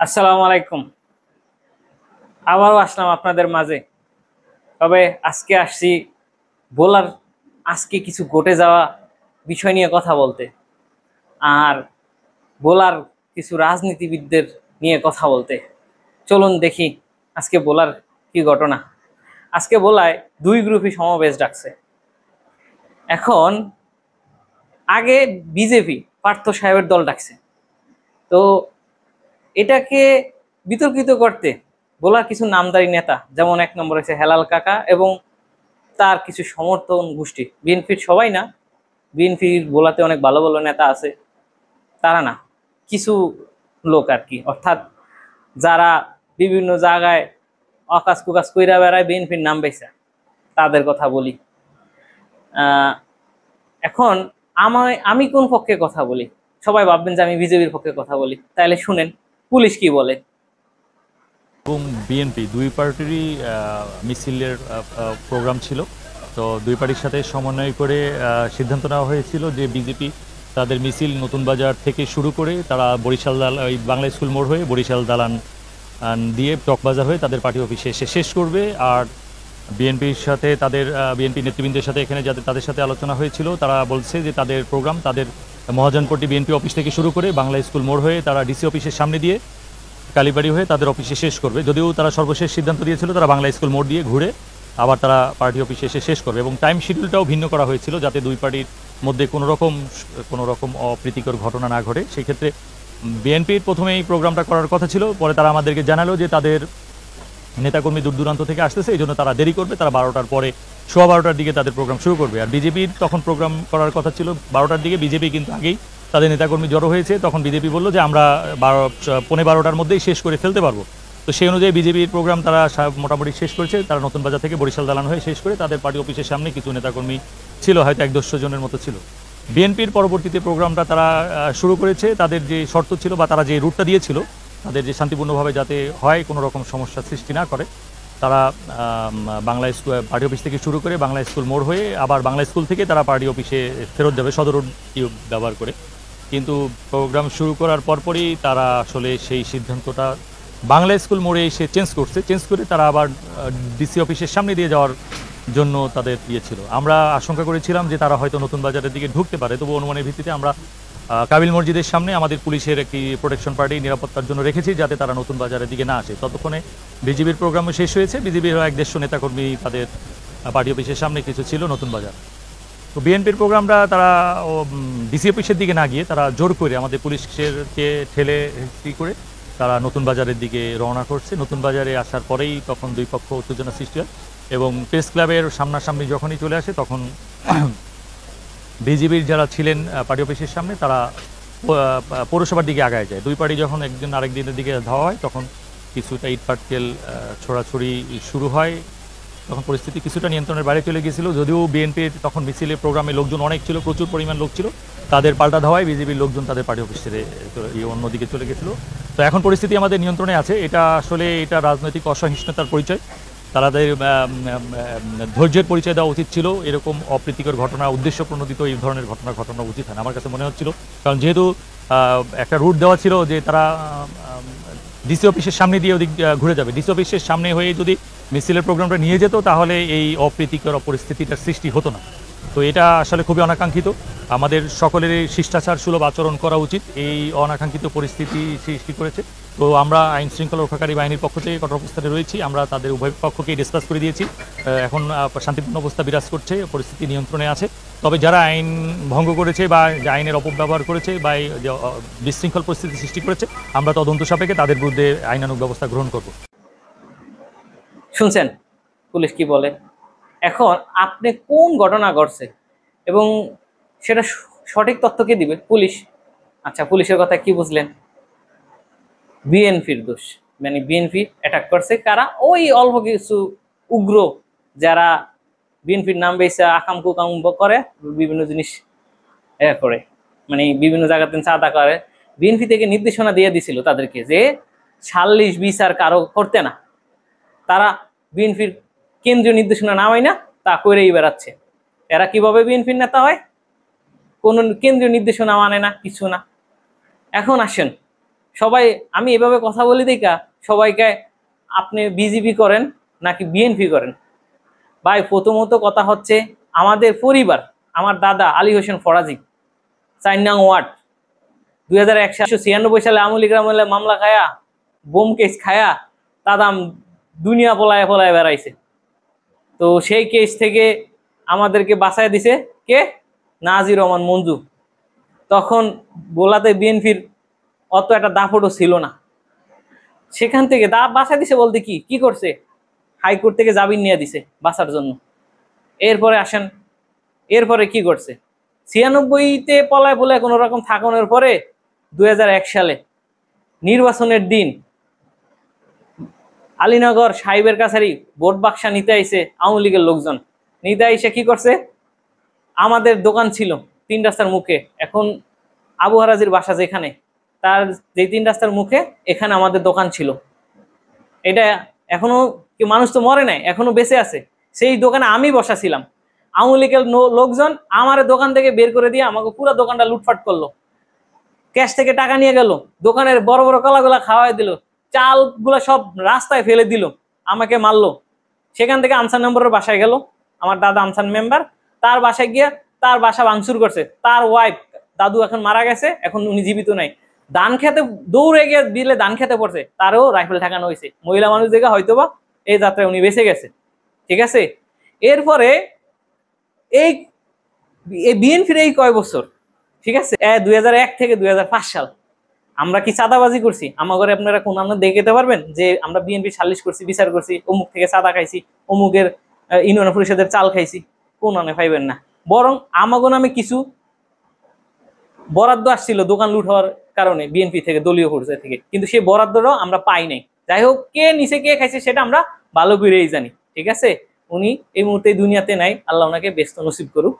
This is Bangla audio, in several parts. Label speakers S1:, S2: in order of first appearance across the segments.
S1: আসসালামু আলাইকুম। আবারও আসলাম আপনাদের মাঝে। তবে আজকে আসছি বোলার আজকে কিছু ঘটে যাওয়া বিষয় নিয়ে কথা বলতে, আর বোলার কিছু রাজনীতিবিদদের নিয়ে কথা বলতে। চলুন দেখি আজকে বোলার কি ঘটনা। আজকে বোলায় দুই গ্রুপই সমাবেশ ডাকছে। এখন আগে বিজেপি পার্থ সাহেবের দল ডাকছে, তো এটাকে বিতর্কিত করতে বোলার কিছু নামদারি নেতা, যেমন এক নম্বর হচ্ছে হেলাল কাকা এবং তার কিছু সমর্থন গোষ্ঠী, বিএনপির সবাই না, বিএনপির বোলাতে অনেক ভালো ভালো নেতা আছে, তারা না, কিছু লোক আর কি, অর্থাৎ যারা বিভিন্ন জায়গায় অকাজ কুকাজ কইরা বেড়ায় বিএনপির নাম বেচা, তাদের কথা বলি। এখন আমি কোন পক্ষে কথা বলি? সবাই ভাববেন যে আমি বিজেপির পক্ষে কথা বলি, তাইলে শুনেন পুলিশ কি বলে।
S2: এবং বিএনপি দুই পার্টিরই মিছিলের প্রোগ্রাম ছিল। তো দুই পার্টির সাথে সমন্বয় করে সিদ্ধান্ত নেওয়া হয়েছিল যে বিজেপি তাদের মিছিল নতুন বাজার থেকে শুরু করে তারা বরিশাল ওই বাংলা স্কুল মোড় হয়ে বরিশাল দালান দিয়ে চকবাজার হয়ে তাদের পার্টি অফিসে এসে শেষ করবে। আর বিএনপির সাথে বিএনপি নেতৃবৃন্দের সাথে এখানে তাদের সাথে আলোচনা হয়েছিল, তারা বলছে যে তাদের প্রোগ্রাম তাদের মহাজনপট্টি বিএনপি অফিস থেকে শুরু করে বাংলা স্কুল মোড় হয়ে তারা ডিসি অফিসের সামনে দিয়ে কালীবাড়ি হয়ে তাদের অফিসে শেষ করবে। যদিও তারা সর্বশেষ সিদ্ধান্ত দিয়েছিল তারা বাংলা স্কুল মোড় দিয়ে ঘুরে আবার তারা পার্টি অফিসে এসে শেষ করবে, এবং টাইম শিডিউলটাও ভিন্ন করা হয়েছিল যাতে দুই পার্টির মধ্যে কোনো রকম অপ্রীতিকর ঘটনা না ঘটে। সেই ক্ষেত্রে বিএনপির প্রথমে এই প্রোগ্রামটা করার কথা ছিল, পরে তারা আমাদেরকে জানালো যে তাদের নেতাকর্মী দূর দূরান্ত থেকে আসতেছে, এই জন্য তারা দেরি করবে, তারা 12টার পরে 12:15টার দিকে তাদের প্রোগ্রাম শুরু করবে। আর বিজেপির তখন প্রোগ্রাম করার কথা ছিল 12টার দিকে, বিজেপি কিন্তু আগেই তাদের নেতাকর্মী জড়ো হয়েছে, তখন বিজেপি বললো যে আমরা 12:15টার মধ্যেই শেষ করে ফেলতে পারবো। তো সেই অনুযায়ী বিজেপির প্রোগ্রাম তারা মোটামুটি শেষ করেছে, তারা নতুন বাজার থেকে বরিশাল দালান হয়ে শেষ করে তাদের পার্টি অফিসের সামনে কিছু নেতাকর্মী ছিল, হয়তো 100-200 জনের মতো ছিল। বিএনপির পরবর্তীতে প্রোগ্রামটা তারা শুরু করেছে, তাদের যে শর্ত ছিল বা তারা যে রুটটা দিয়েছিল তাদের যে শান্তিপূর্ণভাবে যাতে হয়, কোনো রকম সমস্যার সৃষ্টি না করে, তারা বাংলা স্কুল পার্টি অফিস থেকে শুরু করে বাংলা স্কুল মোড় হয়ে আবার বাংলা স্কুল থেকে তারা পার্টি অফিসে ফেরত যাবে সদর রোড ব্যবহার করে। কিন্তু প্রোগ্রাম শুরু করার পরপরই তারা আসলে সেই সিদ্ধান্তটা বাংলা স্কুল মোড়ে এসে চেঞ্জ করে তারা আবার ডিসি অফিসের সামনে দিয়ে যাওয়ার জন্য তাদের ছিল। আমরা আশঙ্কা করেছিলাম যে তারা হয়তো নতুন বাজারের দিকে ঢুকতে পারে, তবু অনুমানের ভিত্তিতে আমরা কাবিল মসজিদের সামনে আমাদের পুলিশের একটি প্রোটেকশন পার্টি নিরাপত্তার জন্য রেখেছি যাতে তারা নতুন বাজারের দিকে না আসে। ততক্ষণে বিজেপির প্রোগ্রামও শেষ হয়েছে, বিজেপির 150 নেতাকর্মী তাদের পার্টি অফিসের সামনে কিছু ছিল নতুন বাজার। তো বিএনপির প্রোগ্রামটা তারা ডিসি অফিসের দিকে না গিয়ে তারা জোর করে আমাদের পুলিশকে ঠেলে করে তারা নতুন বাজারের দিকে রওনা করছে। নতুন বাজারে আসার পরেই তখন দুই পক্ষ উত্তেজনা সৃষ্টি হয়, এবং প্রেস ক্লাবের সামনাসামনি যখনই চলে আসে তখন বিজেপির যারা ছিলেন পার্টি অফিসের সামনে তারা পৌরসভার দিকে আগায় যায়। দুই পার্টি যখন একজন আরেকদিনের দিকে ধাওয়া হয় তখন কিছুটা ইটপাটকেল ছোড়াছুড়ি শুরু হয়, তখন পরিস্থিতি কিছুটা নিয়ন্ত্রণের বাইরে চলে গিয়েছিল। যদিও বিএনপির তখন মিছিলের প্রোগ্রামে লোকজন অনেক ছিল, প্রচুর পরিমাণ লোক ছিল, তাদের পাল্টা ধাওয়ায় বিজেপির লোকজন তাদের পার্টি অফিস ছেড়ে অন্যদিকে চলে গেছিলো। তো এখন পরিস্থিতি আমাদের নিয়ন্ত্রণে আছে। এটা রাজনৈতিক অসহিষ্ণুতার পরিচয়, তাদের ধৈর্যের পরিচয় দেওয়া উচিত ছিল। এরকম অপ্রীতিকর ঘটনা, উদ্দেশ্য প্রণোদিত এই ধরনের ঘটনা ঘটানো উচিত হয় না আমার কাছে মনে হচ্ছিল, কারণ যেহেতু একটা রুট দেওয়া ছিল যে তারা ডিসি অফিসের সামনে দিয়ে ওদিক ঘুরে যাবে, ডিসি অফিসের সামনে হয়ে যদি মিছিলের প্রোগ্রামটা নিয়ে যেত তাহলে এই অপ্রীতিকর পরিস্থিতিটার সৃষ্টি হতো না। তো এটা আসলে খুবই অনাকাঙ্ক্ষিত, আমাদের সকলের শিষ্টাচার সুলভ আচরণ করা উচিত, এই অনাকাঙ্ক্ষিত পরিস্থিতি সৃষ্টি করেছে। তো আমরা আইন শৃঙ্খলা রক্ষাকারী বাহিনীর পক্ষ থেকে কঠোর অবস্থানে রয়েছি, আমরা তাদের উভয় পক্ষকেই ডিসকাস করে দিয়েছি। এখন শান্তিপূর্ণ অবস্থা বিরাজ করছে, পরিস্থিতি নিয়ন্ত্রণে আছে। তবে যারা আইন ভঙ্গ করেছে বা আইনের অপব্যবহার করেছে বা বিশৃঙ্খল পরিস্থিতি সৃষ্টি করেছে, আমরা তদন্ত সাপেক্ষে তাদের বিরুদ্ধে আইনানুগ ব্যবস্থা গ্রহণ করব।
S1: শুনছেন পুলিশ কি বলে। এখন আপনি কোন ঘটনা ঘটছে এবং সেটা সঠিক তথ্য কে দিবে? পুলিশ। আচ্ছা, পুলিশের কথা কি বুঝলেন? বিএনপির দোষ, মানে বিএনপি অ্যাটাক করছে কারা? ওই অল্প কিছু উগ্র যারা বিএনপির নাম বেছে আকাম কুকাম করে, বিভিন্ন জিনিস করে, মানে বিভিন্ন জায়গাতে চাঁদা করে। বিএনপি থেকে নির্দেশনা দিয়ে দিছিল তাদেরকে যে সালিশ বিচার কারো করতে না, তারা বিএনপির কেন্দ্রীয় নির্দেশনা নামাই না, তা করেই বেড়াচ্ছে। এরা কিভাবে বিএনপির নেতা হয়? কোন কেন্দ্রীয় নির্দেশনা মানে না, কিছু না। এখন আসেন সবাই আমি এভাবে কথা বলি দেখা সবাইকে আপনি বিজেপি করেন নাকি বিএনপি করেন। ভাই প্রথমত কথা হচ্ছে আমাদের পরিবার, আমার দাদা আলী হোসেন ফরাজি 4 নং ওয়ার্ড 2096 সালে আওয়ামী লীগের আমলে মামলা খায়া বোম কেস খায়া দাদা দুনিয়া পলায় পলায় বেড়াইছে। তো সেই কেস থেকে আমাদেরকে বাঁচায় দিছে কে? নাজির রহমান মঞ্জু। তখন গোলাতে বিএনপির অত একটা দাপটও ছিল না। সেখান থেকে বাঁচায় দিছে বলতে কি কি করছে, হাইকোর্ট থেকে জামিন নিয়ে দিছে বাঁচার জন্য। এরপরে আসেন, এরপরে কি করছে, 96-তে পলায় পলায় কোনো রকম থাকানোর পরে 2001 সালে নির্বাচনের দিন আলীনগর সাহেবের কাছারি ভোট বাক্সা নিতে আইছে আওয়ামী লীগের লোকজন। নিতে আইসে কি করছে, আমাদের দোকান ছিল 3 রাস্তার মুখে, এখন আবু হারাজির বাসা যেখানে, তার যে 3 রাস্তার মুখে এখানে আমাদের দোকান ছিল। এটা এখনো মানুষ তো মরে নাই, এখনো বেঁচে আছে। সেই দোকানে আমি বসা ছিলাম। আওয়ামী লীগের লোকজন আমার দোকান থেকে বের করে দিয়ে আমাকে পুরো দোকানটা লুটপাট করলো, ক্যাশ থেকে টাকা নিয়ে গেল, দোকানের বড় বড় কলাগুলা খাওয়াই দিল, চাল গুলা সব রাস্তায় ফেলে দিল, আমাকে মারলো। সেখান থেকে আমসান মেম্বারের বাসায় গেল, আমার দাদা আমসান মেম্বার, তার বাসায় গিয়া তার বাসা ভাঙচুর করছে। তার ওয়াইফ দাদু এখন মারা গেছে, এখন উনি জীবিত নাই, ধান খেতে দৌড়ে গিয়ে দিলে ধান খেতে পড়ছে, তারও রাইফেল ঠেকানো হয়েছে। মহিলা মানুষ দেখে হয়তোবা এই যাত্রায় উনি বেঁচে গেছে। ঠিক আছে, এরপরে এই বিএনপির এই কয় বছর, ঠিক আছে 2001 থেকে 2005 সাল আমরা কি চাঁদাবাজি করছি? আমার ঘরে আপনারা কোন আমরা দেখাতে পারবেন যে আমরা বিএনপি সালিশ করছি, বিচার করছি, অমুক থেকে চাঁদা খাইছি, অমুকের ইউনিয়ন পরিষদের চাল খাইছি? কোন আনে পাইবেন না। বরং আমাগো নামে কিছু বরাদ্দ আসছিল দোকান লুট হওয়ার কারণে বিএনপি থেকে, দলীয় পর্যায় থেকে, কিন্তু সেই বরাদ্দটাও আমরা পাই নাই। যাই হোক, কে নিচে কে খাইছে সেটা আমরা ভালো করেই জানি। ঠিক আছে, উনি এই মুহূর্তে দুনিয়াতে নাই, আল্লাহ ওনাকে ব্যস্ত নসিব করুক।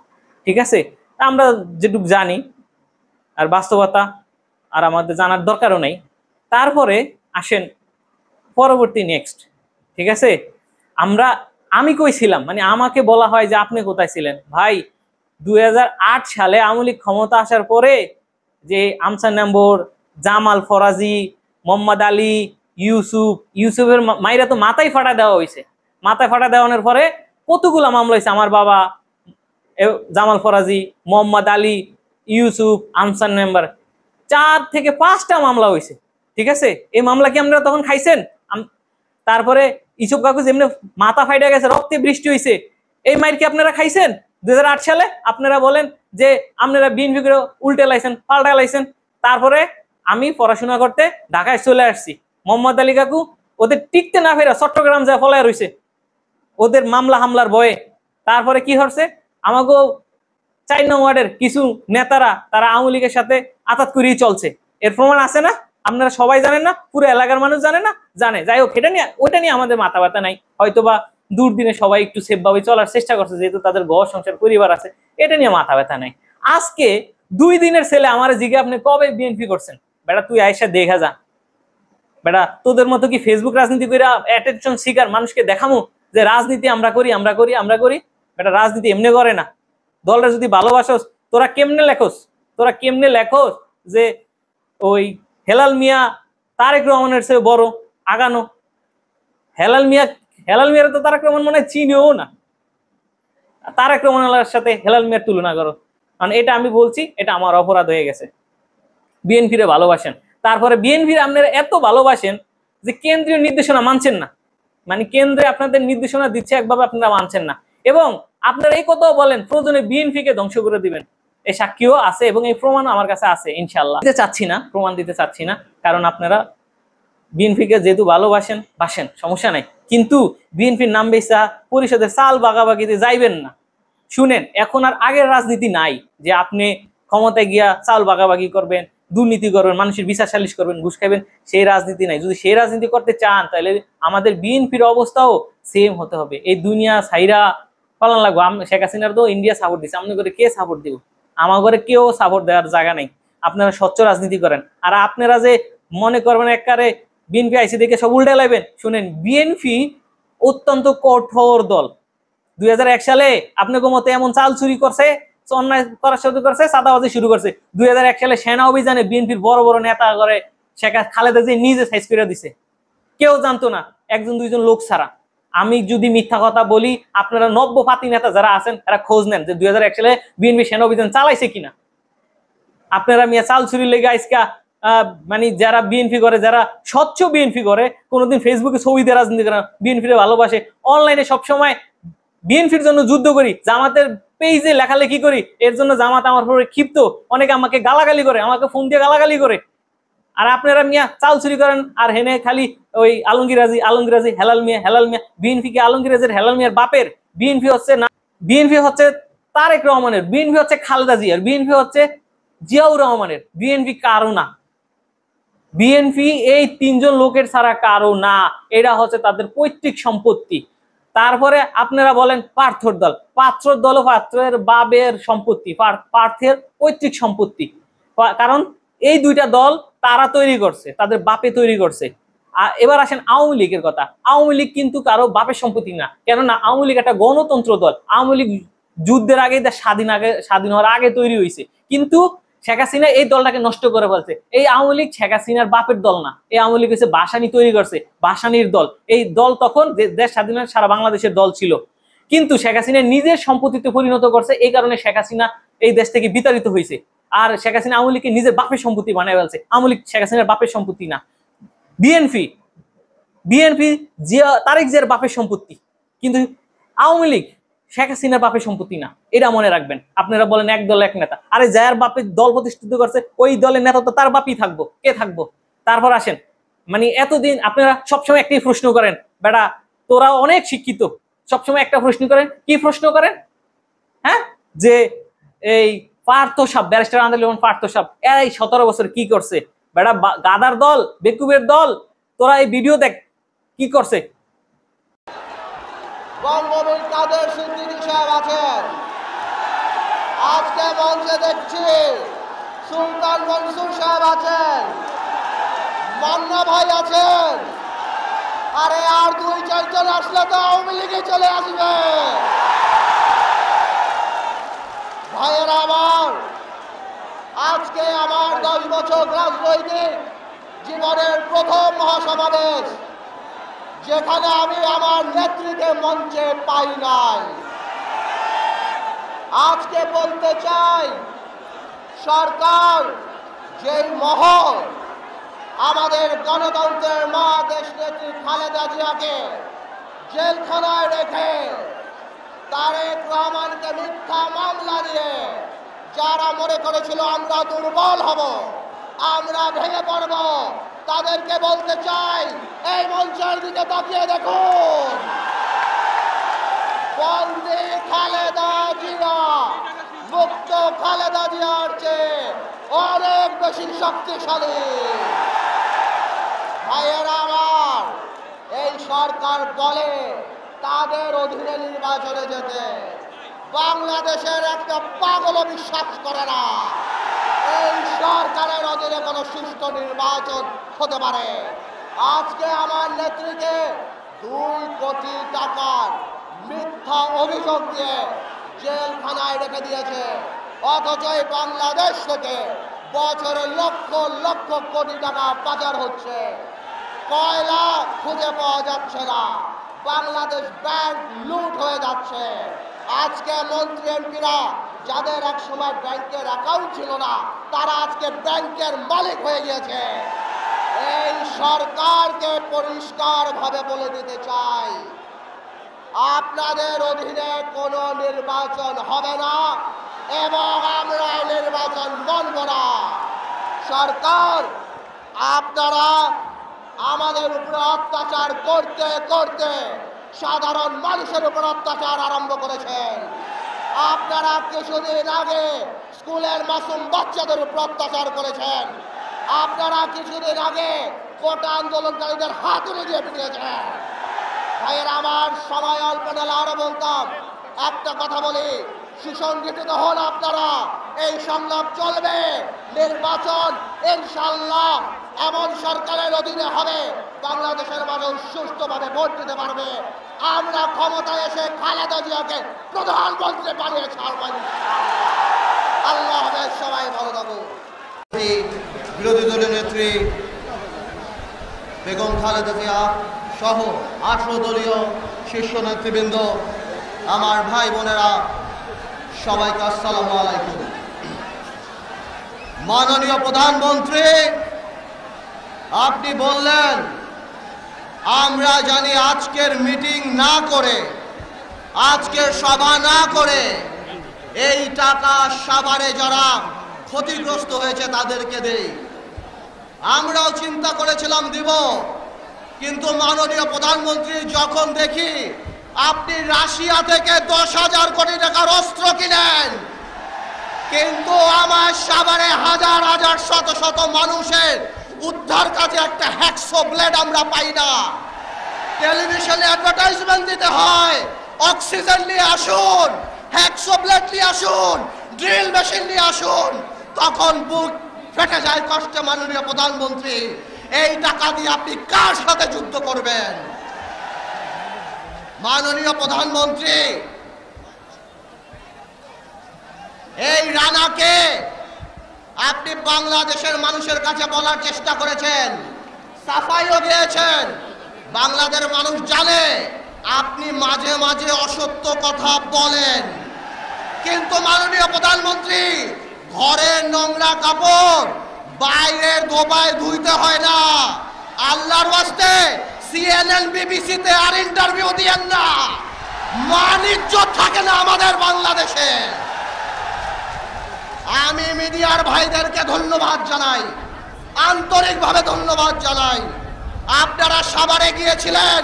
S1: ঠিক আছে, আমরা যেটুকু জানি আর বাস্তবতা আর আমাদের জানার দরকারও নেই। তারপরে আসেন পরবর্তী নেক্সট। ঠিক আছে, আমি কই ছিলাম, মানে আমাকে বলা হয় যে আপনি কোথায় ছিলেন? ভাই 2008 সালে আওয়ামী লীগ ক্ষমতা আসার পরে যে আমসান মেম্বার, জামাল ফরাজি, মোহাম্মদ আলী, ইউসুফের মাইরা তো মাথায় ফাটা দেওয়া হয়েছে। মাথায় ফাটা দেওয়ানোর পরে কতগুলা মামলা হয়েছে, আমার বাবা, জামাল ফরাজি, মোহাম্মদ আলী, ইউসুফ, আমসান মেম্বার, 4 থেকে 5টা মামলা হয়েছে। ঠিক আছে, এই মামলা কি আপনারা তখন খাইছেন? তারপরে ইসুফ কাকু যেমনি মাথা ফাইটা গেছে, রক্তে বৃষ্টি হয়েছে, এই মাইর কি আপনারা খাইছেন 2008 সালে? আপনারা বলেন যে আপনারা বিএনপি করে উল্টে লাইছেন, পাল্টা লাইছেন। তারপরে আমি পড়াশোনা করতে ঢাকায় চলে আসছি, মোহাম্মদ আলী কাকু ওদের টিকতে না ফেরা চট্টগ্রাম যায় ফলায় রয়েছে ওদের মামলা হামলার ভয়ে। তারপরে কি হচ্ছে, আমাকে 4 নং ওয়ার্ডের কিছু নেতারা তারা আওয়ামী লীগের সাথে আতাত করেই চলছে, এর প্রমাণ আছে না? আপনারা সবাই জানেন না? পুরো এলাকার মানুষ জানে না? জানে। যাই হোক, ওটা নিয়ে আমাদের মাথা ব্যথা নাই। হয়তোবা দুর্দিনে সবাই একটু সেফ ভাবে চলার চেষ্টা করছে, যেহেতু তাদের ঘর সংসার পরিবার আছে, এটা নিয়ে মাথা ব্যথা নাই। আজকে 2 দিনের ছেলে আমার জিজ্ঞাসা আপনি কবে বিএনপি করছেন? বেটা তুই আয়সা দেখা যা, বেটা তোদের মতো কি ফেসবুক রাজনীতি করে অ্যাটেনশন শিকার মানুষকে দেখামু যে রাজনীতি আমরা করি আমরা করি আমরা করি? বেটা রাজনীতি এমনি করে না। দলটা যদি ভালোবাসোস তোরা কেমনে লেখোস যে ওই হেলাল মিয়া তারেক রহমানের চেয়ে বড় আগানো? হেলাল মিয়ার তো তারেক রহমান মনে হয় চিনিও না। তারেক রহমানের সাথে হেলাল মিয়ার তুলনা করো, কারণ এটা আমি বলছি, এটা আমার অপরাধ হয়ে গেছে। বিএনপিরে ভালোবাসেন, তারপরে বিএনপির আপনারা এত ভালোবাসেন যে কেন্দ্রীয় নির্দেশনা মানছেন না, মানে কেন্দ্রে আপনাদের নির্দেশনা দিচ্ছে একভাবে আপনারা মানছেন না, এবং আপনারা এই কথাও বলেন প্রয়োজনে বিএনপিকে ধ্বংস করে দিবেন। এই সাক্ষীও আছে এবং এই প্রমাণ আমার কাছে আছে, ইনশাল্লাহ দিতে চাচ্ছি না, প্রমাণ দিতে চাচ্ছি না, কারণ আপনারা বিএনপিকে যেহেতু বাসেন সমস্যা নাই, কিন্তু বিএনপির নাম বেচা পরিষদের চাল বাগাবাগিতে যাইবেন না। শুনেন, এখন আর আগের রাজনীতি নাই যে আপনি ক্ষমতায় গিয়া চাল বাগাবাগি করবেন, দুর্নীতি করবেন, মানুষের বিচার সালিশ করবেন, ঘুষ খাইবেন, সেই রাজনীতি নাই। যদি সেই রাজনীতি করতে চান তাহলে আমাদের বিএনপির অবস্থাও সেম হতে হবে। এই দুনিয়া সাইরা পালান লাগবো। শেখ হাসিনার তো ইন্ডিয়া সাপোর্ট দিচ্ছে, আমাদের ঘরে কে সাপোর্ট দিব? আমার ঘরে কেউ সাপোর্ট দেওয়ার জায়গা নেই। আপনারা স্বচ্ছ রাজনীতি করেন, আর আপনারা যে মনে করবেন একবারে বিএনপি আইসি দেখে সব উল্টে লাইবেন। শুনেন, বিএনপি অত্যন্ত কঠোর দল। 2001 সালে আপনাকে মতো এমন চাল চুরি করছে, অন্যায় করা শুরু করছে, চাঁদাবাজি শুরু করছে। 2001 সালে সেনা অভিযানে বিএনপির বড় বড় নেতা করে খালেদা জিয়া নিজে সাইজ করে দিছে, কেউ জানতো না, একজন দুইজন লোক ছাড়া। আমি যদি মিথ্যা কথা বলি, আপনারা নব্য ফাতি নেতা যারা আছেন এরা খোঁজ নেন যে 2001 সালে বিএনপি সেনা অভিযান চালাইছে কিনা। আপনারা মিয়া চাল চুরির লেগে আজকা মানে যারা বিএনপি করে, যারা স্বচ্ছ বিএনপি করে, কোনোদিন ফেসবুকে ছবি দিয়ে রাজনীতি করে, বিএনপির ভালোবাসে, অনলাইনে সবসময় বিএনপির জন্য যুদ্ধ করি, জামাতের পেজে লেখালেখি করি, এর জন্য জামাত আমার উপরে ক্ষিপ্ত, অনেকে আমাকে গালাগালি করে, আমাকে ফোন দিয়ে গালাগালি করে। আর আপনারা মিয়া চাল চুরি করেন আর হেনে খালি ওই আলমগীরাজি হেলাল মিয়া। বিএনপি কি আলমগীরাজের হেলাল মিয়ার বাপের? বিএনপি হচ্ছে না, বিএনপি হচ্ছে তারেক রহমানের, বিএনপি হচ্ছে খালেদা জিয়ার, বিএনপি হচ্ছে জিয়াউর রহমানের, বিএনপি কারো না। বিএনপি এই তিনজন লোকের ছাড়া কারো না, এটা হচ্ছে তাদের পৈতৃক সম্পত্তি। তারপরে আপনারা বলেন পার্থর দল, পাত্রর দল পাত্রের বাবের সম্পত্তি, পার্থের পৈতৃক সম্পত্তি। কারণ এই দুইটা দল তারা তৈরি করছে, তাদের বাপে তৈরি করছে। এবার আসেন আওয়ামী লীগের কথা। আওয়ামী লীগ কিন্তু কারো বাপের সম্পত্তি না, কেননা আওয়ামী লীগ একটা গণতন্ত্র দল। আওয়ামী লীগ যুদ্ধের আগে, স্বাধীন হওয়ার আগে তৈরি হয়েছে, কিন্তু শেখ হাসিনা এই দলটাকে নষ্ট করে ফেলছে। এই আওয়ামী লীগ শেখ হাসিনার বাপের দল না, এই আওয়ামী লীগ হচ্ছে ভাসানী তৈরি করছে, ভাসানীর দল। এই দল তখন দেশ স্বাধীন সারা বাংলাদেশের দল ছিল, কিন্তু শেখ হাসিনা নিজের সম্পত্তিতে পরিণত করছে। এই কারণে শেখ হাসিনা এই দেশ থেকে বিতাড়িত হয়েছে। আর শেখ হাসিনা আওয়ামী লীগকে নিজের বাপের সম্পত্তি বানায় ফেলছে। আওয়ামী লীগ শেখ হাসিনার বাপের সম্পত্তি না। বিএনপি জিয়া তারেক জিয়ার বাপের সম্পত্তি, কিন্তু আওয়ামী লীগ শেখ হাসিনার বাপের সম্পত্তি না, এটা মনে রাখবেন। আপনারা বলেন এক দল এক নেতা, আরে যার বাপের দল প্রতিষ্ঠিত করছে ওই দলের নেতা তো তার বাপই থাকবো, কে থাকবো? তারপর আসেন, মানে এতদিন আপনারা সবসময় একটাই প্রশ্ন করেন, বেটা তোরা অনেক শিক্ষিত, সবসময় একটা প্রশ্ন করেন, কি প্রশ্ন করেন? হ্যাঁ, যে এই পার্থ সাপ, ব্যারিস্টার আন্দোলন পার্থ সাপ এই 17 বছর কি করছে? বেটা গাদার দল, বেকুবের দল, তোরা এই ভিডিও দেখ কি করছে।
S3: বঙ্গবীর কাদের সিদ্দিকী সাহেব আছেন, আজকে মঞ্চে দেখছি সুলতান মনসুর সাহেব আছেন, মান্না ভাই আছেন। আরে আর 2-4 জন আসলে তো আওয়ামী লীগে চলে আসবে। ভাইয়েরা আমার, আজকে আমার 10 বছর রাজনৈতিক জীবনের প্রথম মহাসমাবেশ, যেখানে আমি আমার নেত্রীকে মঞ্চে পাই নাই। আজকে বলতে চাই, সরকার যেই মহল আমাদের গণতন্ত্রের মা দেশ নেত্রী খালেদা জিয়াকে জেলখানায় রেখে তারেক রহমানকে মিথ্যা মামলা দিয়ে যারা মনে করেছিল আমরা দুর্বল হব, আমরা ভেঙে পড়ব, তাদেরকে বলতে চাই এই মঞ্চের দিকে তাকিয়ে দেখুন। বন্দী খালেদা জিয়া মুক্ত খালেদা জিয়ার চেয়ে অনেক বেশি শক্তিশালী। ভাইয়েরা আমার, এই সরকার বলে তাদের অধীনে নির্বাচনে যেতে, বাংলাদেশের একটা পাগল বিশ্বাস করে না এই সরকারের অধীনে কোনো সুষ্ঠু নির্বাচন হতে পারে। আজকে আমার নেত্রীকে 2 কোটি টাকার মিথ্যা অভিযোগ দিয়ে জেলখানায় রেখে দিয়েছে, অথচ বাংলাদেশ থেকে বছরে লক্ষ লক্ষ কোটি টাকা পাচার হচ্ছে, কয়লা খুঁজে পাওয়া যাচ্ছে না, বাংলাদেশ ব্যাংক লুট হয়ে যাচ্ছে। আজকে মন্ত্রী এমপিরা যাদের এক সময় ব্যাংকের অ্যাকাউন্ট ছিল না, তারা আজকে ব্যাংকের মালিক হয়ে গিয়েছে। এই সরকারকে পরিষ্কারভাবে বলে দিতে চাই, আপনাদের অধীনে কোনো নির্বাচন হবে না এবং আমরা নির্বাচন মানব না। সরকার, আপনারা আমাদের উপরে অত্যাচার করতে করতে সাধারণ মানুষের উপর অত্যাচার আরম্ভ করেছেন। আপনারা কিছুদিন আগে স্কুলের মাসুম বাচ্চাদের উপর অত্যাচার করেছেন। আপনারা কিছুদিন আগে কোটা আন্দোলনকারীদের হাতুড়ি দিয়ে পিটিয়েছেন। ভাইয়ের আমার, সময় অল্প নালে আরো বলতাম, একটা কথা বলি, সুসংগঠিত হন আপনারা, এই সংলাপ চলবে। নির্বাচন ইনশাআল্লাহ এমন সরকারের অধীনে হবে বাংলাদেশের মানুষ সুষ্ঠুভাবে ভোট দিতে পারবে। আমরা ক্ষমতায় এসে খালেদা জিয়াকে প্রধানমন্ত্রী বানিয়ে ছাড়ব। আল্লাহ হাফেজ, সবাই ভালো থাকুন।
S4: বিরোধী দলের নেত্রী
S3: বেগম খালেদা জিয়া সহ 18 দলীয় শীর্ষ নেতৃবৃন্দ, আমার ভাই বোনেরা, সবাইকে আসসালামু আলাইকুম। মাননীয় প্রধানমন্ত্রী, আপনি বললেন আমরা জানি আজকের মিটিং না করে, আজকের সভা না করে এই টাকা সাভারে যারা ক্ষতিগ্রস্ত হয়েছে তাদেরকে দেই। আমরাও চিন্তা করেছিলাম দিব, কিন্তু মাননীয় প্রধানমন্ত্রী যখন দেখি আপনি রাশিয়া থেকে 10,000 কোটি টাকার অস্ত্র কিনেন, কিন্তু আমার সাভারে হাজার হাজার শত শত মানুষের উদ্ধার কাজে একটা হ্যাকসো ব্লেড আমরা পাই না। টেলিভিশনে অ্যাডভার্টাইজমেন্ট দিতে হয়, অক্সিজেন নিয়ে আসুন, হ্যাকসো ব্লেড নিয়ে আসুন, ড্রিল মেশিন নিয়ে আসুন, তখন বুক ফেটে যায় কষ্টে। মাননীয় প্রধানমন্ত্রী, এই টাকা দিয়ে আপনি কার সাথে যুদ্ধ করবেন? মাননীয় প্রধানমন্ত্রী, এই রানাকে আপনি বাংলাদেশের মানুষের কাছে বলার চেষ্টা করেছেন, সাফাইও দিয়েছেন। বাংলাদেশের মানুষ জানে আপনি মাঝে মাঝে অসত্য কথা বলেন, কিন্তু মাননীয় প্রধানমন্ত্রী, ঘরের নোংরা কাপড় বাইরের ধোবায় ধুইতে হয় না। আল্লাহর ওয়াস্তে CNN BBC-তে আর ইন্টারভিউ দিয়েন না, মান ইজ্জত থাকে না আমাদের বাংলাদেশে। আমি মিডিয়ার ভাইদেরকে ধন্যবাদ জানাই, আন্তরিকভাবে ধন্যবাদ জানাই। আপনারা সাভারে গিয়েছিলেন,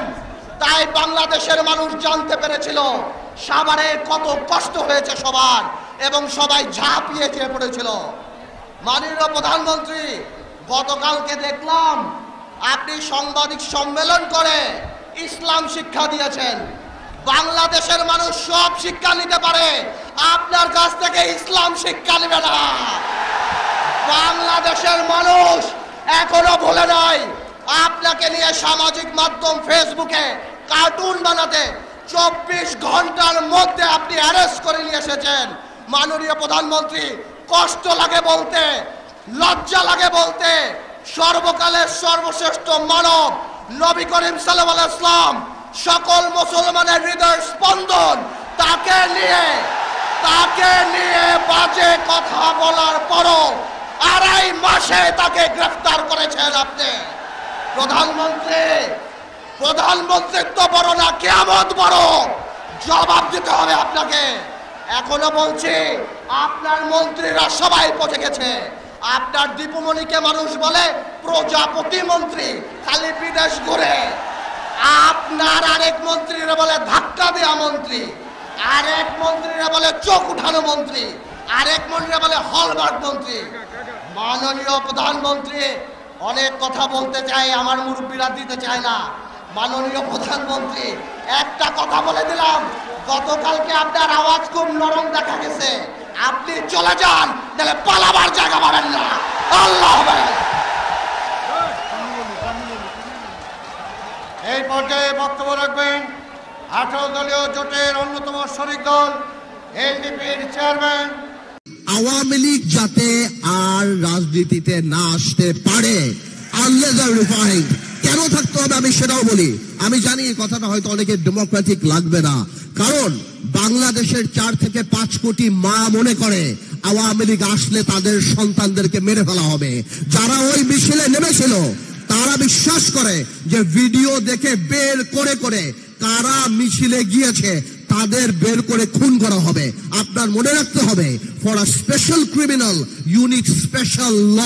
S3: তাই বাংলাদেশের মানুষ জানতে পেরেছিল সাভারে কত কষ্ট হয়েছে সবার, এবং সবাই ঝাঁপিয়ে চেয়ে পড়েছিল। মাননীয় প্রধানমন্ত্রী, গতকালকে দেখলাম আপনি সাংবাদিক সম্মেলন করে ইসলাম শিক্ষা দিয়েছেন। বাংলাদেশের মানুষ সব শিক্ষা নিতে পারে, আপনার কাছ থেকে ইসলাম শিক্ষা নেবে না। বাংলাদেশের মানুষ এখনো ভুলে নাই আপনাকে নিয়ে সামাজিক মাধ্যম ফেসবুকে কার্টুন বানাতে 24 ঘন্টার মধ্যে আপনি অ্যারেস্ট করে নিয়ে এসেছেন। মাননীয় প্রধানমন্ত্রী, কষ্ট লাগে বলতে, লজ্জা লাগে বলতে, সর্বকালের সর্বশ্রেষ্ঠ মানব নবী করিম সাল্লাল্লাহু আলাইহি ওয়াসাল্লাম, সকল মুসলমানের হৃদয়ের স্পন্দন, তাকে নিয়ে বাজে কথা বলার পরও 2.5 মাসে তাকে গ্রেফতার করেছেন আপনি। প্রধানমন্ত্রিত্ব বড় না, কিয়ামত বড়, জবাব দিতে হবে আপনাকে। এখনো বলছি, আপনার মন্ত্রীরা সবাই পচে গেছে। আপনার দীপুমণিকে মানুষ বলে প্রজাপতি মন্ত্রী, খালি বিদেশ ঘুরে। আপনার আরেক মন্ত্রীরা বলে ধাক্কা দেওয়া মন্ত্রী, আরেক মন্ত্রীরা বলে চোখ উঠানো মন্ত্রী, আরেক মন্ত্রীরা বলে হলমার্ক মন্ত্রী। মাননীয় প্রধানমন্ত্রী, অনেক কথা বলতে চাই, আমার মুরব্বীরা দিতে চায় না। মাননীয় প্রধানমন্ত্রী, একটা কথা বলে দিলাম, গতকালকে আপনার আওয়াজ খুব নরম দেখা গেছে, আপনি চলে যান, তাহলে পালাবার জায়গা পাবেন না। আল্লাহ হাফেজ। এই পর্যায়ে বক্তব্য রাখবেন 18 দলীয় জোটের অন্যতম শরিক দল এলডিপির চেয়ারম্যান।
S4: আওয়ামী লীগ যাতে আর রাজনীতিতে না আসতে পারে, কেন থাকতে হবে আমি সেটাও বলি। আমি জানি এই কথাটা হয়তো অনেকের ডেমোক্রেটিক লাগবে না, কারণ বাংলাদেশের 4 থেকে 5 কোটি মা মনে করে আওয়ামী লীগ আসলে তাদের সন্তানদেরকে মেরে ফেলা হবে। যারা ওই মিছিলে নেমেছিল তারা বিশ্বাস করে যে ভিডিও দেখে বের করে করে কারা মিছিলে গিয়েছে তাদের বের করে খুন করা হবে। আপনার মনে রাখতে হবে, for a special criminal you need special law.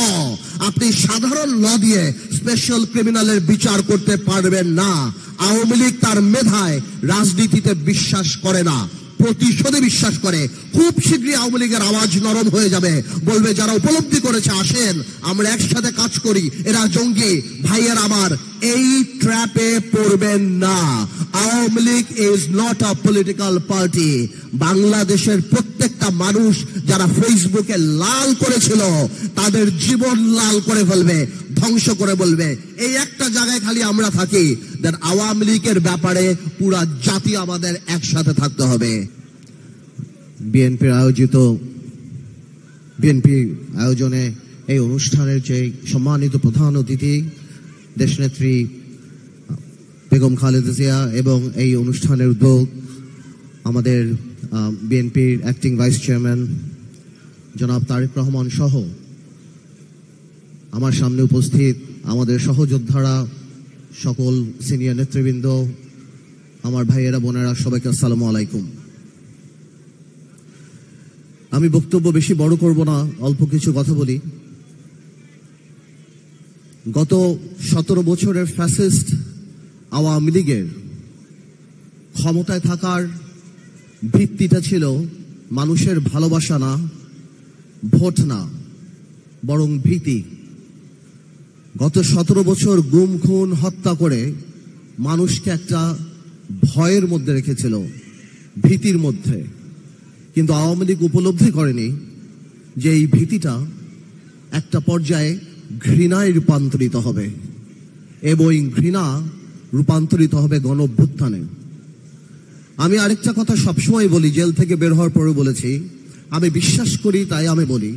S4: আপনি সাধারণ ল দিয়ে স্পেশাল ক্রিমিনালের বিচার করতে পারবেন না। আওয়ামী লীগ তার মেধায় রাজনীতিতে বিশ্বাস করে না, প্রতিশোধে বিশ্বাস করে। খুব শীঘ্রই আওয়ামী লীগের আওয়াজ নরম হয়ে যাবে, বলবে যারা উপলব্ধি করেছে আসেন আমরা একসাথে কাজ করি, এরা জঙ্গি। ভাইয়ের আমার, এই ট্র্যাপে পড়বেন না। Awami League is not a political party. বাংলাদেশের প্রত্যেকটা মানুষ যারা ফেসবুকে লাল করেছিল তাদের জীবন লাল করে ফেলবে, ধ্বংস করে বলবে। এই একটা জায়গায় খালি আমরা থাকি, দেন আওয়ামী লীগের ব্যাপারে পুরা জাতি আমাদের একসাথে থাকতে হবে। বিএনপির আয়োজনে এই অনুষ্ঠানের যে সম্মানিত প্রধান অতিথি দেশনেত্রী বেগম খালেদা জিয়া এবং এই অনুষ্ঠানের উদ্যোগ আমাদের বিএনপির অ্যাক্টিং ভাইস চেয়ারম্যান জনাব তারেক রহমান সহ আমার সামনে উপস্থিত আমাদের সহযোদ্ধারা, সকল সিনিয়র নেতৃবৃন্দ, আমার ভাইয়েরা বোনেরা, সবাইকে আসসালামু আলাইকুম। আমি বক্তব্য বেশি বড় করব না, অল্প কিছু কথা বলি। গত 17 বছরের ফ্যাসিস্ট আওয়ামী লীগের ক্ষমতায় থাকার ভিত্তিটা ছিল মানুষের ভালোবাসা না, ভোট না, বরং ভীতি। গত 17 বছর গুম খুন হত্যা করে মানুষকে একটা ভয়ের মধ্যে রেখেছিল, ভীতির মধ্যে। কিন্তু আওয়ামী লীগ উপলব্ধি করেনি যে এই ভীতিটা একটা পর্যায়ে ঘৃণায় রূপান্তরিত হবে এবং ঘৃণা রূপান্তরিত হবে গণ অভ্যুত্থানে। আমি আরেকটা কথা সবসময় বলি, জেল থেকে বের হওয়ার পরে বলেছি, আমি বিশ্বাস করি তাই আমি বলি,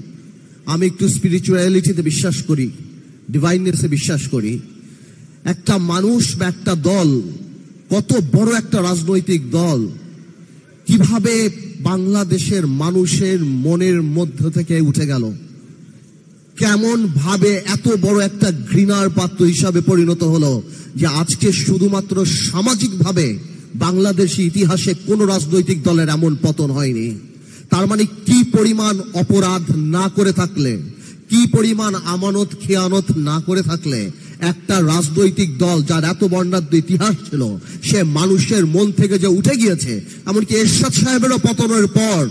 S4: আমি একটু স্পিরিচুয়ালিটিতে বিশ্বাস করি, ডিভাইননেসে বিশ্বাস করি। একটা মানুষ বা একটা দল, কত বড় একটা রাজনৈতিক দল, কিভাবে বাংলাদেশের মানুষের মনের মধ্য থেকে উঠে গেল, কেমন ভাবে এত বড় একটা ঘৃণার পাত্র হিসাবে পরিণত হলো যে আজকে শুধুমাত্র সামাজিকভাবে বাংলাদেশি ইতিহাসে কোন রাজনৈতিক দলের এমন পতন হয়নি। তার মানে কি পরিমাণ অপরাধ না করে থাকলে, কি পরিমাণ আমানত খেয়ানত না করে থাকলে একটা রাজনৈতিক দল যার এত বর্ণাঢ্য ইতিহাস ছিল, সে মানুষের মন থেকে যে উঠে গিয়েছে। এমনকি এরশাদ সাহেবেরও পতনের পর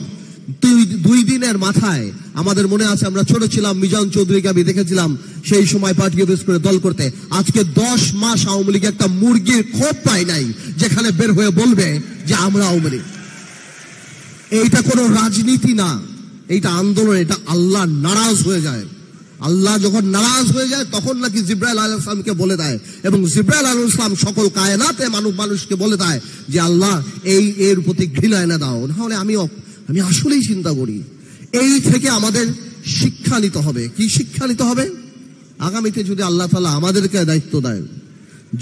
S4: 2 দিনের মাথায় আমাদের মনে আছে, আমরা ছোট ছিলাম, মিজান চৌধুরীকে আমি দেখেছিলাম সেই সময় পার্টি অফিস করে দল করতে। আজকে 10 মাস আওয়ামী লীগ একটা মুরগির খোপ পায় নাই যেখানে বের হয়ে বলবে যে আমরা আওয়ামী লীগ। এইটা কোনো রাজনীতি না, এইটা আন্দোলন, এটা আল্লাহ নারাজ হয়ে যায়। আল্লাহ যখন নারাজ হয়ে যায় তখন নাকি জিব্রাইল আলাইহিস সালামকে বলে দেয়, এবং জিব্রাইল আলাইহিস সালাম সকল কায়নাতে মানুষকে বলে দেয় যে আল্লাহ এর প্রতি ঘৃণা এনে দাও। নাহলে আমি আসলেই চিন্তা করি, এই থেকে আমাদের শিক্ষা নিতে হবে। কি শিক্ষা নিতে হবে? আগামীতে যদি আল্লাহ তাআলা আমাদেরকে দায়িত্ব দেয়,